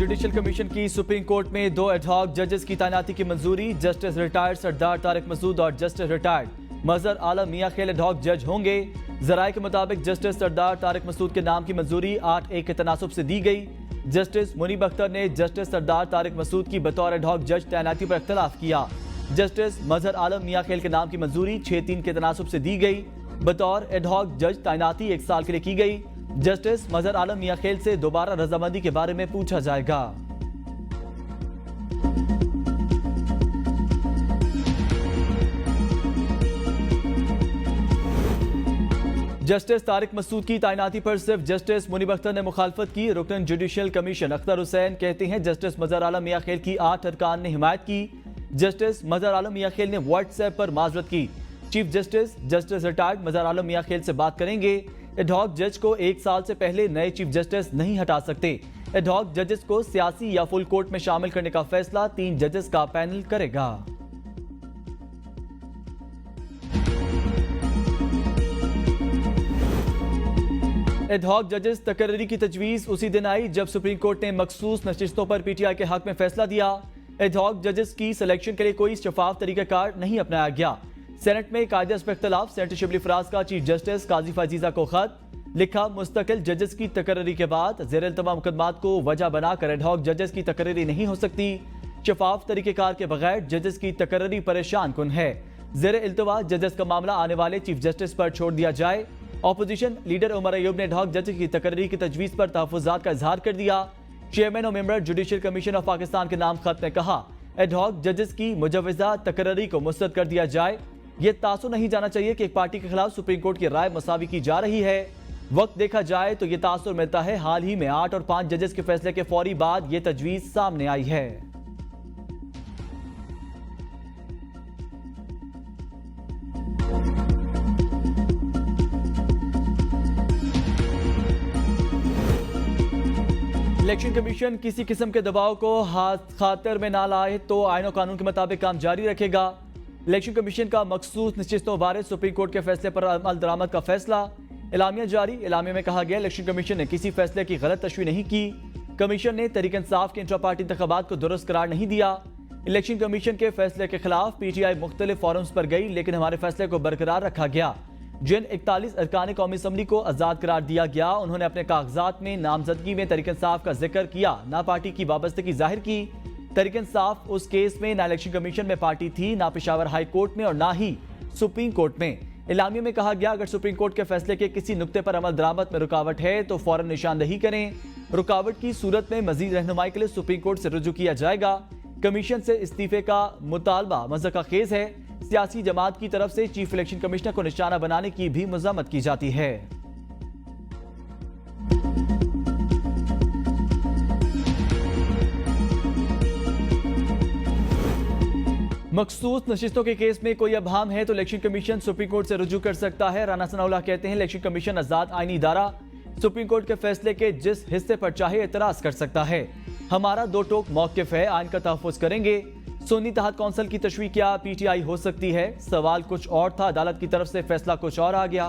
Judicial commission की supreme court में 2 ad hoc जजेस की तैनाती की मंजूरी। जस्टिस रिटायर्ड सरदार तारिक मसूद और जस्टिस रिटायर्ड मजहर आलम मियां खेल एडहॉक जज होंगे। जराये के मुताबिक जस्टिस सरदार तारिक मसूद के नाम की मंजूरी 8-1 के तनासुब से दी गई। जस्टिस मुनीब अख्तर ने जस्टिस सरदार तारिक मसूद की बतौर एडहॉक जज तैनाती पर इख्तलाफ किया। जस्टिस मजहर आलम मियां खेल के नाम की मंजूरी 6-3 के तनासुब से दी गई। बतौर एडहॉक जज तैनाती 1 साल के लिए की गई। जस्टिस मजहर आलम मियां खेल से दोबारा रजामंदी के बारे में पूछा जाएगा। जस्टिस तारिक मसूद की तैनाती पर सिर्फ जस्टिस मुनीब अख्तर ने मुखालफत की। रुकन जुडिशल कमीशन अख्तर हुसैन कहते हैं जस्टिस मजहर आलम मियां खेल की 8 अरकान ने हिमायत की। जस्टिस मजहर आलम मियां खेल ने व्हाट्सएप पर माजरत की। चीफ जस्टिस रिटायर्ड मजहर आलम मियां खेल से बात करेंगे। एडहॉक जज को 1 साल से पहले नए चीफ जस्टिस नहीं हटा सकते। एडहॉक जजेस को सियासी या फुल कोर्ट में शामिल करने का फैसला 3 जजेस का पैनल करेगा। एडहॉक जजेस तकर्री की तजवीज उसी दिन आई जब सुप्रीम कोर्ट ने मखसूस नशिस्तों पर पीटीआई के हक में फैसला दिया। एडहॉक जजेस की सिलेक्शन के लिए कोई शफाफ तरीकाकार नहीं अपनाया गया। सेनेट में कायदे पर इख्तलाफ। सेनेटर शिबली फराज का चीफ जस्टिस काजी फजीजा को खत लिखा। मुस्तकिल जजेस की तकर्री के बाद ज़ेर इल्तवा मुकदमात को वजह बनाकर एडहॉक जजेस की तकर्री नहीं हो सकती। शफाफ तरीकेकार के बगैर जजेस की तकर्री परेशान कुन है। ज़ेर इल्तवा जजेस का मामला आने वाले चीफ जस्टिस पर छोड़ दिया जाए। ऑपोजिशन लीडर उमर अयूब ने एडहॉक जजेस की तकर्री की तजवीज़ पर तहफ़्फ़ुज़ात का इजहार कर दिया। चेयरमैन और member judicial commission of Pakistan के नाम खत में कहा एडहॉक जजेस की मुजव्वज़ा तकर्री को मुस्तरद कर दिया जाए। यह तासुर नहीं जाना चाहिए कि एक पार्टी के खिलाफ सुप्रीम कोर्ट की राय मसावी की जा रही है। वक्त देखा जाए तो यह तासुर मिलता है। हाल ही में 8 और 5 जजेस के फैसले के फौरी बाद यह तजवीज सामने आई है। इलेक्शन कमीशन किसी किस्म के दबाव को खातिर में ना लाए तो आईन और कानून के मुताबिक काम जारी रखेगा। इलेक्शन कमीशन का मखसूस नशिस्तों बारे सुप्रीम कोर्ट के फैसले पर अमल दरामद का फैसला। एलामिया जारी। एलामिया में कहा गया इलेक्शन कमीशन ने किसी फैसले की गलत तशरीह नहीं की। कमीशन ने तहरीक इंसाफ के इंट्रा पार्टी इंतखाबात को दुरुस्त करार नहीं दिया। इलेक्शन कमीशन के फैसले के खिलाफ पीटीआई मुख्तलिफ फोरम्स पर गई लेकिन हमारे फैसले को बरकरार रखा गया। जिन 41 अरकान कौमी असम्बली को आज़ाद करार दिया गया उन्होंने अपने कागजात में नामजदगी में तहरीक इंसाफ का जिक्र किया, ना पार्टी की वाबस्तगी जाहिर की। तहरीक इंसाफ उस केस में ना इलेक्शन कमीशन में पार्टी थी, ना पेशावर हाई कोर्ट में और ना ही सुप्रीम कोर्ट में। इलामिया में कहा गया अगर सुप्रीम कोर्ट के फैसले के किसी नुक्ते पर अमल दरामद में रुकावट है तो फौरन निशानदही करें। रुकावट की सूरत में मजीद रहनुमाई के लिए सुप्रीम कोर्ट से रुजू किया जाएगा। कमीशन से इस्तीफे का मुतालबा मज़हका खेज है। सियासी जमात की तरफ से चीफ इलेक्शन कमिश्नर को निशाना बनाने की भी मज़म्मत की जाती है। मखसूस नशिस्तों के केस में कोई अबहम है तो इलेक्शन कमीशन सुप्रीम कोर्ट से रुजू कर सकता है। राना सनाउल्लाह कहते हैं इलेक्शन कमीशन आजाद आईनी इदारा सुप्रीम कोर्ट के फैसले के जिस हिस्से पर चाहे एतराज कर सकता है। हमारा 2 टोक मौक़िफ़ है, आइन का तहफ़्फ़ुज़ करेंगे। सुन्नी तहत कौंसिल की तशरीह क्या पीटीआई हो सकती है? सवाल कुछ और था, अदालत की तरफ से फैसला कुछ और आ गया।